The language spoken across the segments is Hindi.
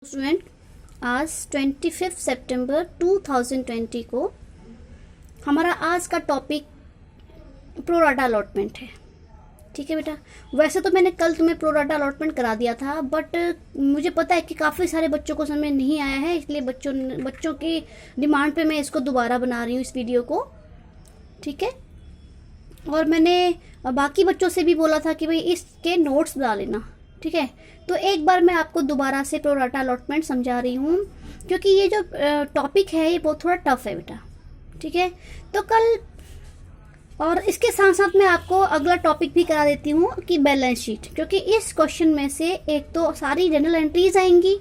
स्टूडेंट, आज 25 सितंबर 2020 को हमारा आज का टॉपिक प्रोराटा अलॉटमेंट है। ठीक है बेटा, वैसे तो मैंने कल तुम्हें प्रोराटा अलॉटमेंट करा दिया था, बट मुझे पता है कि काफ़ी सारे बच्चों को समझ नहीं आया है, इसलिए बच्चों की डिमांड पे मैं इसको दोबारा बना रही हूँ इस वीडियो को। ठीक है, और मैंने बाकी बच्चों से भी बोला था कि भाई इसके नोट्स बना लेना। ठीक है, तो एक बार मैं आपको दोबारा से प्रोराटा अलॉटमेंट समझा रही हूँ, क्योंकि ये जो टॉपिक है ये बहुत थोड़ा टफ है बेटा। ठीक है, तो कल और इसके साथ साथ मैं आपको अगला टॉपिक भी करा देती हूँ कि बैलेंस शीट, क्योंकि इस क्वेश्चन में से एक तो सारी जनरल एंट्रीज आएंगी,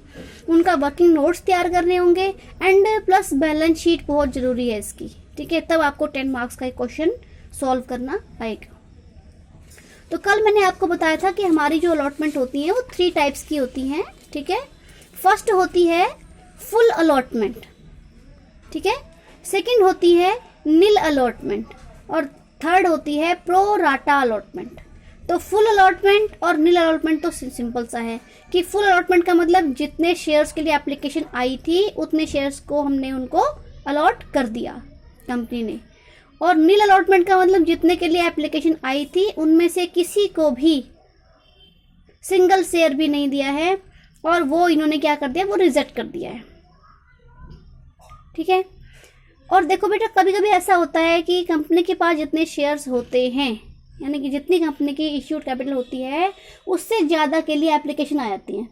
उनका वर्किंग नोट्स तैयार करने होंगे, एंड प्लस बैलेंस शीट बहुत ज़रूरी है इसकी। ठीक है, तब आपको 10 मार्क्स का एक क्वेश्चन सॉल्व करना आएगा। तो कल मैंने आपको बताया था कि हमारी जो अलॉटमेंट होती है वो 3 टाइप्स की होती हैं। ठीक है, फर्स्ट होती है फुल अलॉटमेंट, ठीक है, सेकंड होती है निल अलॉटमेंट, और थर्ड होती है प्रो राटा अलॉटमेंट। तो फुल अलॉटमेंट और निल अलॉटमेंट तो सिंपल सा है कि फुल अलॉटमेंट का मतलब जितने शेयर्स के लिए एप्लीकेशन आई थी उतने शेयर्स को हमने उनको अलॉट कर दिया कंपनी ने, और नील अलॉटमेंट का मतलब जितने के लिए एप्लीकेशन आई थी उनमें से किसी को भी सिंगल शेयर भी नहीं दिया है, और वो इन्होंने क्या कर दिया, वो रिजेक्ट कर दिया है। ठीक है, और देखो बेटा, कभी कभी ऐसा होता है कि कंपनी के पास जितने शेयर्स होते हैं, यानी कि जितनी कंपनी की इश्यूड कैपिटल होती है उससे ज़्यादा के लिए एप्लीकेशन आ जाती है।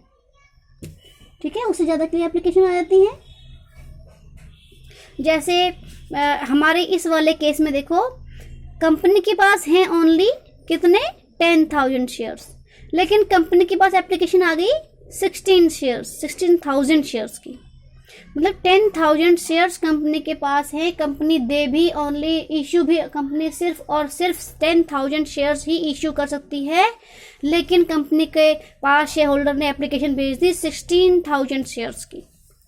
ठीक है, उससे ज़्यादा के लिए एप्लीकेशन आ जाती है। जैसे हमारे इस वाले केस में देखो, कंपनी के पास हैं ओनली कितने 10,000 शेयर्स, लेकिन कंपनी के पास एप्लीकेशन आ गई 16,000 शेयर्स की। मतलब 10,000 शेयर्स कंपनी के पास है, कंपनी दे भी ओनली, इश्यू भी कंपनी सिर्फ और सिर्फ 10,000 शेयर्स ही इश्यू कर सकती है, लेकिन कंपनी के पास शेयर होल्डर ने एप्लीकेशन भेज दी 16,000 शेयर्स की।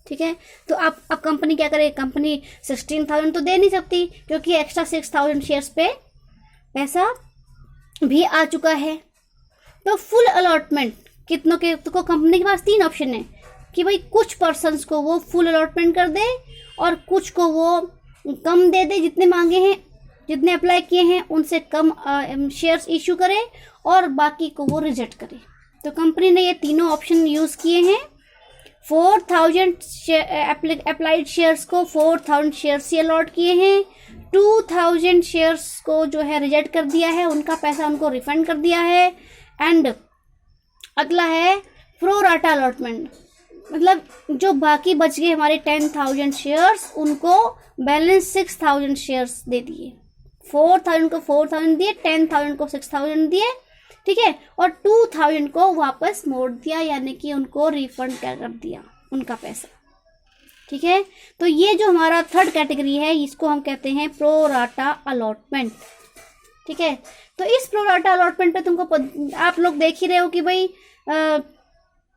ठीक है, तो अब कंपनी क्या करे, कंपनी 16,000 तो दे नहीं सकती, क्योंकि एक्स्ट्रा 6,000 शेयर्स पे पैसा भी आ चुका है। तो फुल अलॉटमेंट कितनों के, तो कंपनी के पास 3 ऑप्शन है कि भाई कुछ पर्सन्स को वो फुल अलॉटमेंट कर दे, और कुछ को वो कम दे दे, जितने मांगे हैं, जितने अप्लाई किए हैं उनसे कम शेयर्स इशू करे, और बाकी को वो रिजेक्ट करे। तो कंपनी ने ये तीनों ऑप्शन यूज़ किए हैं। 4,000 अप्लाइड शेयर्स को 4,000 शेयर्स ही अलॉट किए हैं, 2,000 शेयर्स को जो है रिजेक्ट कर दिया है, उनका पैसा उनको रिफंड कर दिया है। एंड अगला है प्रो राटा अलॉटमेंट, मतलब जो बाकी बच गए हमारे 10,000 शेयर्स, उनको बैलेंस 6,000 शेयर्स दे दिए। 4,000 को 4,000 दिए, 10,000 को 6,000 दिए। ठीक है, और 2,000 को वापस मोड़ दिया, यानी कि उनको रिफंड कर दिया उनका पैसा। ठीक है, तो ये जो हमारा थर्ड कैटेगरी है इसको हम कहते हैं प्रो राटा अलॉटमेंट। ठीक है, तो इस प्रो राटा अलॉटमेंट पे तुमको आप लोग देख ही रहे हो कि भाई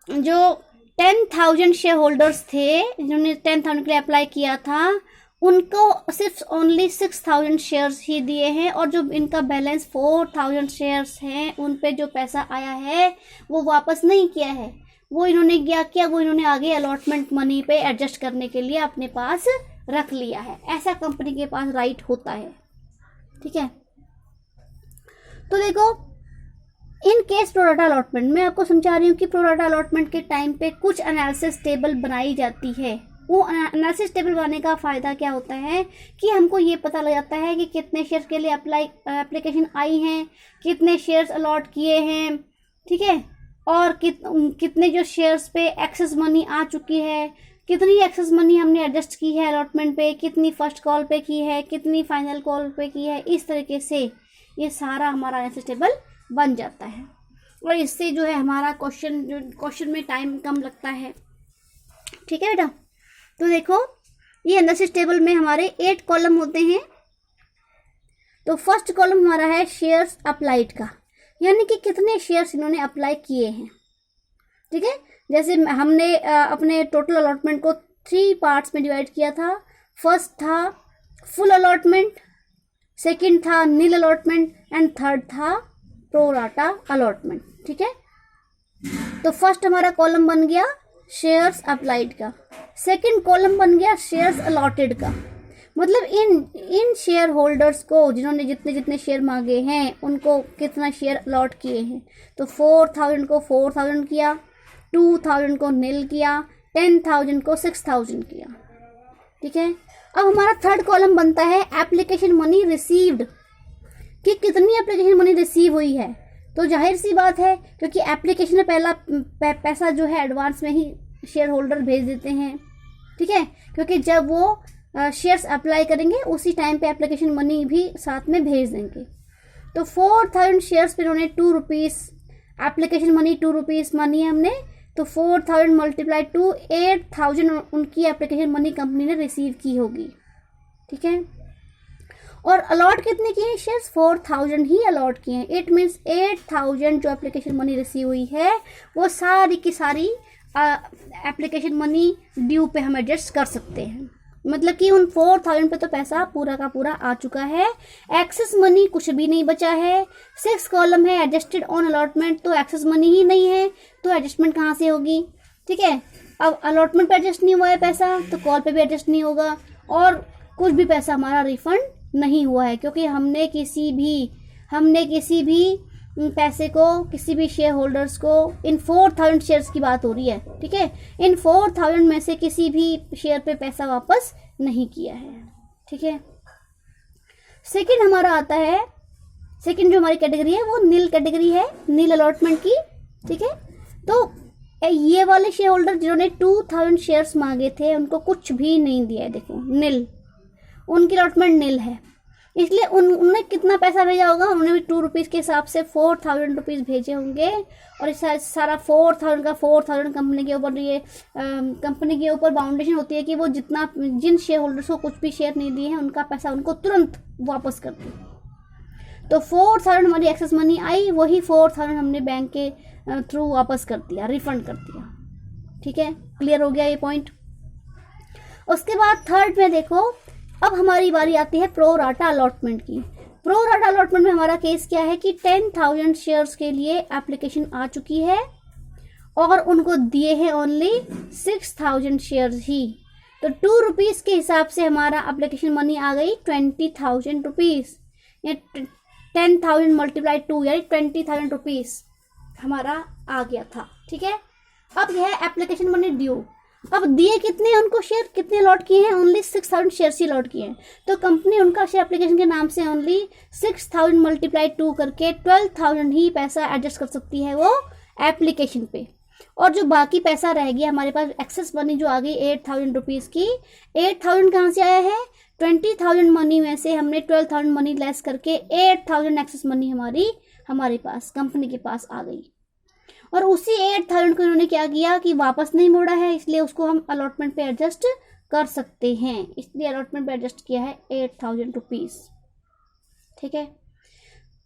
जो 10,000 शेयर होल्डर्स थे जिन्होंने 10,000 के लिए अप्लाई किया था, उनको सिर्फ ओनली 6,000 शेयर्स ही दिए हैं, और जो इनका बैलेंस 4,000 शेयर्स हैं उन पे जो पैसा आया है वो वापस नहीं किया है। वो इन्होंने क्या किया, वो इन्होंने आगे अलॉटमेंट मनी पे एडजस्ट करने के लिए अपने पास रख लिया है। ऐसा कंपनी के पास राइट होता है। ठीक है, तो देखो, इन केस प्रोराटा अलॉटमेंट मैं आपको समझा रही हूँ कि प्रोराटा अलॉटमेंट के टाइम पे कुछ एनालिसिस टेबल बनाई जाती है। वो एनालिसिस टेबल बनाने का फ़ायदा क्या होता है कि हमको ये पता लग जाता है कि कितने शेयर्स के लिए एप्लीकेशन आई हैं, कितने शेयर्स अलॉट किए हैं। ठीक है, और कितने जो शेयर्स पे एक्सेस मनी आ चुकी है, कितनी एक्सेस मनी हमने एडजस्ट की है अलॉटमेंट पे, कितनी फर्स्ट कॉल पे की है, कितनी फाइनल कॉल पे की है। इस तरीके से ये सारा हमारा एनालिसिस टेबल बन जाता है, और इससे जो है हमारा क्वेश्चन में टाइम कम लगता है। ठीक है बेटा, तो देखो, ये एनालिसिस टेबल में हमारे 8 कॉलम होते हैं। तो फर्स्ट कॉलम हमारा है शेयर्स अप्लाइड का, यानी कि कितने शेयर्स इन्होंने अप्लाई किए हैं। ठीक है, जैसे हमने अपने टोटल अलॉटमेंट को 3 पार्ट्स में डिवाइड किया था। फर्स्ट था फुल अलॉटमेंट, सेकंड था नील अलॉटमेंट, एंड थर्ड था प्रो राटा अलॉटमेंट। ठीक है, तो फर्स्ट हमारा कॉलम बन गया शेयर्स अप्लाइड का। सेकंड कॉलम बन गया शेयर्स अलॉटेड का, मतलब इन शेयर होल्डर्स को जिन्होंने जितने जितने शेयर मांगे हैं उनको कितना शेयर अलॉट किए हैं। तो 4000 को 4000 किया, 2000 को नील किया, 10,000 को 6000 किया। ठीक है, अब हमारा थर्ड कॉलम बनता है एप्लीकेशन मनी रिसीव्ड, कि कितनी एप्लीकेशन मनी रिसीव हुई है। तो जाहिर सी बात है, क्योंकि एप्लीकेशन में पहला पैसा जो है एडवांस में ही शेयर होल्डर भेज देते हैं। ठीक है, क्योंकि जब वो शेयर्स अप्लाई करेंगे उसी टाइम पे एप्लीकेशन मनी भी साथ में भेज देंगे। तो 4000 शेयर्स पे उन्होंने 2 रुपीज़ एप्लीकेशन मनी 2 रुपीज़ मानी है हमने। तो 4000 मल्टीप्लाई 2 8000 उनकी एप्लीकेशन मनी कंपनी ने रिसीव की होगी। ठीक है, और अलॉट कितने किए हैं शेयर्स? 4000 ही अलॉट किए हैं। इट मीन्स 8000 जो एप्लीकेशन मनी रिसीव हुई है वो सारी की सारी एप्लीकेशन मनी ड्यू पे हम एडजस्ट कर सकते हैं। मतलब कि उन 4000 पे तो पैसा पूरा का पूरा आ चुका है, एक्सेस मनी कुछ भी नहीं बचा है। 6 कॉलम है एडजस्टेड ऑन अलॉटमेंट, तो एक्सेस मनी ही नहीं है तो एडजस्टमेंट कहाँ से होगी? ठीक है, अब अलॉटमेंट पे एडजस्ट नहीं हुआ है पैसा तो कॉल पे भी एडजस्ट नहीं होगा, और कुछ भी पैसा हमारा रिफंड नहीं हुआ है, क्योंकि हमने किसी भी पैसे को किसी भी शेयर होल्डर्स को, इन 4000 शेयर्स की बात हो रही है। ठीक है, इन 4000 में से किसी भी शेयर पे पैसा वापस नहीं किया है। ठीक है, सेकंड हमारा आता है, सेकंड जो हमारी कैटेगरी है वो नील कैटेगरी है, नील अलॉटमेंट की। ठीक है, तो ये वाले शेयर होल्डर जिन्होंने 2000 शेयर्स मांगे थे उनको कुछ भी नहीं दिया है। देखो नील, उनकी अलॉटमेंट नील है, इसलिए उन्होंने कितना पैसा भेजा होगा? उन्होंने भी 2 रुपीज़ के हिसाब से 4000 रुपीज़ भेजे होंगे, और इस सारा 4000 कंपनी के ऊपर, ये कंपनी के ऊपर बाउंडेशन होती है कि वो जिन शेयर होल्डर्स को कुछ भी शेयर नहीं दिए हैं उनका पैसा उनको तुरंत वापस कर दे। तो 4000 हमारी एक्सेस मनी आई, वही 4000 हमने बैंक के थ्रू वापस कर दिया, रिफंड कर दिया। ठीक है, क्लियर हो गया ये पॉइंट। उसके बाद थर्ड में देखो, अब हमारी बारी आती है प्रो राटा अलॉटमेंट की। प्रो राटा अलॉटमेंट में हमारा केस क्या है कि 10,000 शेयर्स के लिए एप्लीकेशन आ चुकी है और उनको दिए हैं ओनली 6000 शेयर्स ही। तो 2 रुपीज़ के हिसाब से हमारा एप्लीकेशन मनी आ गई 20,000 रुपीज़, या 10,000 मल्टीप्लाई 2 यानी 20,000 रुपीज़ हमारा आ गया था। ठीक है, अब यह है एप्लीकेशन मनी ड्यू। अब दिए कितने उनको शेयर, कितने लॉट किए हैं? ओनली 6000 शेयर्स ही लॉट किए हैं। तो कंपनी उनका शेयर एप्लीकेशन के नाम से ओनली 6000 मल्टीप्लाई 2 करके 12,000 ही पैसा एडजस्ट कर सकती है वो एप्लीकेशन पे। और जो बाकी पैसा रह गया हमारे पास एक्सेस मनी जो आ गई 8000 रुपीज़ की, 8000 कहाँ से आया है? 20,000 मनी में से हमने 12,000 मनी लेस करके 8000 एक्सेस मनी हमारे पास कंपनी के पास आ गई। और उसी 8000 को इन्होंने क्या किया कि वापस नहीं मोड़ा है, इसलिए उसको हम अलॉटमेंट पे एडजस्ट कर सकते हैं, इसलिए अलॉटमेंट पे एडजस्ट किया है 8000 रुपीज़। ठीक है,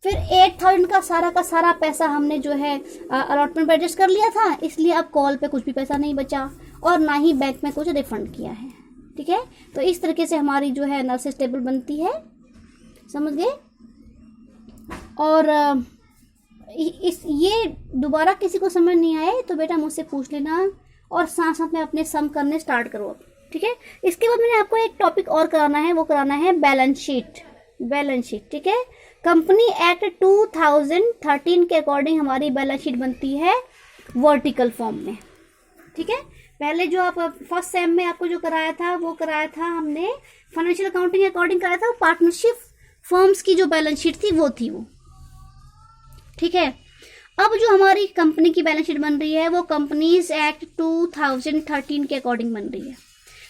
फिर 8000 का सारा पैसा हमने जो है अलॉटमेंट पे एडजस्ट कर लिया था, इसलिए अब कॉल पे कुछ भी पैसा नहीं बचा और ना ही बैंक में कुछ रिफंड किया है। ठीक है, तो इस तरीके से हमारी जो है एनालिसिस टेबल बनती है, समझ गए? और ये दोबारा किसी को समझ नहीं आए तो बेटा मुझसे पूछ लेना और साथ साथ में अपने सम करने स्टार्ट करो। ठीक है, इसके बाद मैंने आपको एक टॉपिक और कराना है, वो कराना है बैलेंस शीट। ठीक है, कंपनी एक्ट 2013 के अकॉर्डिंग हमारी बैलेंस शीट बनती है वर्टिकल फॉर्म में। ठीक है, पहले जो आप फर्स्ट सेम में आपको जो कराया था वो कराया था हमने फाइनेंशियल अकाउंटिंग के अकॉर्डिंग कराया था, पार्टनरशिप फर्म्स की जो बैलेंस शीट थी वो थी वो। ठीक है, अब जो हमारी कंपनी की बैलेंस शीट बन रही है वो कंपनीज एक्ट 2013 के अकॉर्डिंग बन रही है।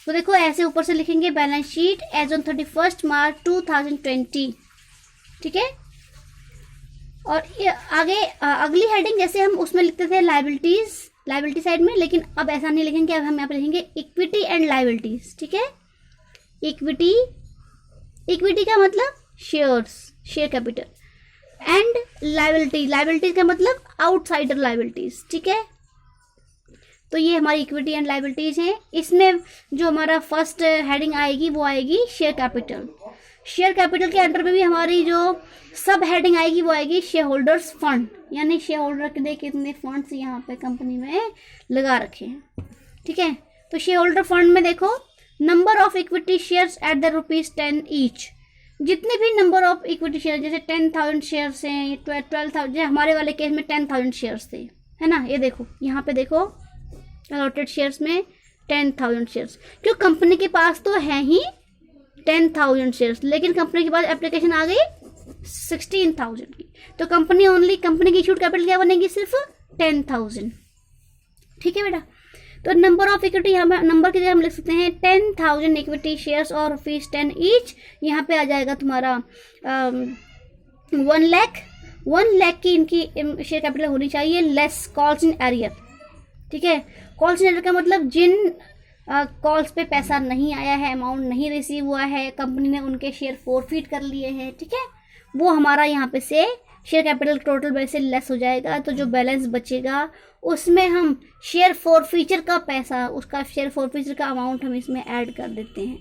तो देखो ऐसे ऊपर से लिखेंगे बैलेंस शीट एज ऑन 31 मार्च 2020। ठीक है, और आगे अगली हेडिंग जैसे हम उसमें लिखते थे लायबिलिटी साइड में, लेकिन अब ऐसा नहीं लिखेंगे, अब हम यहाँ पे लिखेंगे इक्विटी एंड लायबिलिटीज। ठीक है, इक्विटी का मतलब शेयर कैपिटल, एंड लायबिलिटीज का मतलब आउटसाइडर लायबिलिटीज। ठीक है, तो ये हमारी इक्विटी एंड लायबिलिटीज हैं। इसमें जो हमारा फर्स्ट हेडिंग आएगी वो आएगी शेयर कैपिटल। शेयर कैपिटल के अंडर में भी हमारी जो सब हेडिंग आएगी वो आएगी शेयर होल्डर्स फंड, यानी शेयर होल्डर के लिए कितने फंड्स यहाँ पे कंपनी में लगा रखे हैं। ठीक है। तो शेयर होल्डर फंड में देखो, number of equity shares at the ₹10 each, जितने भी नंबर ऑफ इक्विटी शेयर, जैसे 10,000 शेयर्स हैं, 12,000, जैसे हमारे वाले केस में 10,000 शेयर्स थे, है ना। ये देखो यहाँ पे देखो अलॉटेड शेयर्स में 10,000 शेयर्स, क्यों, कंपनी के पास तो है ही 10,000 शेयर्स, लेकिन कंपनी के पास एप्लीकेशन आ गई 16,000 की, तो कंपनी की इशूड कैपिटल क्या बनेगी, सिर्फ 10,000। ठीक है बेटा। तो नंबर ऑफ इक्विटी यहाँ पे नंबर की जगह हम लिख सकते हैं 10,000 इक्विटी शेयर्स और ₹10 ईच। यहाँ पे आ जाएगा तुम्हारा 1 लाख की इनकी शेयर कैपिटल होनी चाहिए, लेस कॉल्स इन एरियर। ठीक है, कॉल्स इन एरियर का मतलब जिन कॉल्स पे पैसा नहीं आया है, अमाउंट नहीं रिसीव हुआ है, कंपनी ने उनके शेयर फोरफीट कर लिए हैं, ठीक है, वो हमारा यहाँ पे से शेयर कैपिटल टोटल बैलेंस से लेस हो जाएगा। तो जो बैलेंस बचेगा उसमें हम शेयर फोरफीचर का पैसा, उसका शेयर फोरफीचर का अमाउंट हम इसमें ऐड कर देते हैं।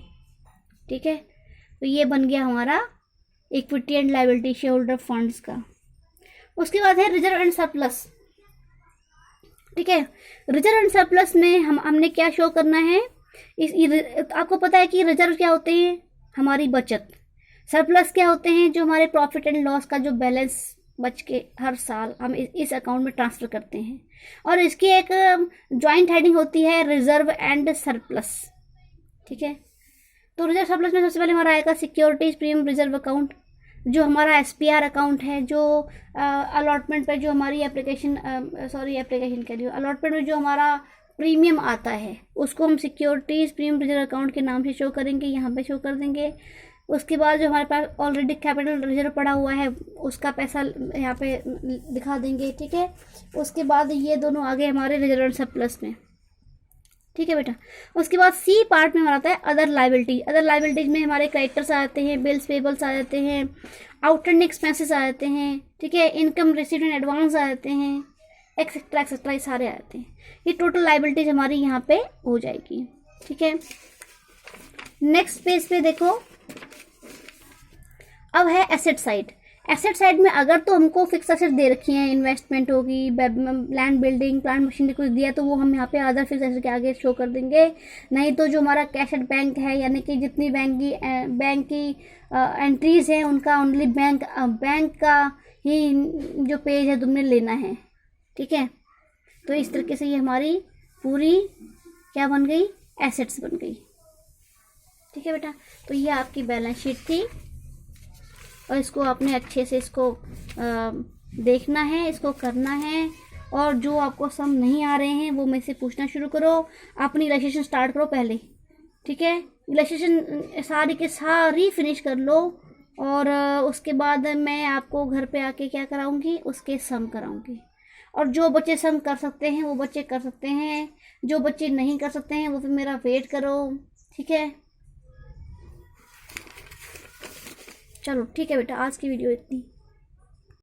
ठीक है, तो ये बन गया हमारा equity and liability share holder funds का। उसके बाद है रिजर्व एंड सरप्लस। ठीक है, रिजर्व एंड सरप्लस में हमने क्या शो करना है, आपको पता है कि रिजर्व क्या होते हैं, हमारी बचत, सरप्लस क्या होते हैं, जो हमारे प्रॉफिट एंड लॉस का जो बैलेंस बच के हर साल हम इस अकाउंट में ट्रांसफर करते हैं। और इसकी एक जॉइंट हेडिंग होती है रिजर्व एंड सरप्लस। ठीक है, तो रिजर्व सरप्लस में सबसे पहले हमारा आएगा सिक्योरिटीज प्रीमियम रिजर्व अकाउंट, जो हमारा SPR अकाउंट है, जो अलॉटमेंट पे जो हमारी एप्लीकेशन कह रही हूँ, अलॉटमेंट में जो हमारा प्रीमियम आता है उसको हम सिक्योरिटीज प्रीमियम रिजर्व अकाउंट के नाम से शो करेंगे, यहाँ पे शो कर देंगे। उसके बाद जो हमारे पास ऑलरेडी कैपिटल रिजर्व पड़ा हुआ है उसका पैसा यहाँ पे दिखा देंगे। ठीक है, उसके बाद ये दोनों आगे हमारे रिजर्व एंड सरप्लस में। ठीक है बेटा। उसके बाद C पार्ट में हमारा आता है अदर लायबिलिटी। अदर लायबिलिटीज में हमारे क्रेडिटर्स आ जाते हैं, बिल्स पेबल्स आ जाते हैं, आउटस्टैंडिंग एक्सपेंसेस आ जाते हैं, ठीक है, इनकम रिसीव्ड इन एडवांस आ जाते हैं, एक्सेट्रा एक्सेट्रा, ये सारे आ जाते हैं। ये टोटल लायबिलिटीज हमारी यहाँ पे हो जाएगी। ठीक है, नेक्स्ट पेज पे देखो, अब है एसेट साइड। एसेट साइड में अगर तो हमको फिक्स एसेट दे रखी हैं, इन्वेस्टमेंट होगी, लैंड बिल्डिंग प्लांट मशीनरी कुछ दिया तो वो हम यहाँ पे अदर फिक्स एसेट के आगे शो कर देंगे। नहीं तो जो हमारा कैश एट बैंक है, यानी कि जितनी बैंक की एंट्रीज हैं उनका ओनली बैंक का ही जो पेज है तुमने लेना है। ठीक है, तो इस तरीके से ये हमारी पूरी क्या बन गई, एसेट्स बन गई। ठीक है बेटा, तो ये आपकी बैलेंस शीट थी और इसको आपने अच्छे से इसको देखना है, इसको करना है। और जो आपको सम नहीं आ रहे हैं वो मेरे से पूछना शुरू करो, अपनी इलस्ट्रेशन स्टार्ट करो पहले। ठीक है, इलस्ट्रेशन सारी के सारी फिनिश कर लो और उसके बाद मैं आपको घर पे आके क्या कराऊंगी, उसके सम कराऊंगी। और जो बच्चे सम कर सकते हैं वो बच्चे कर सकते हैं, जो बच्चे नहीं कर सकते हैं वो फिर मेरा वेट करो। ठीक है, चलो ठीक है बेटा, आज की वीडियो इतनी।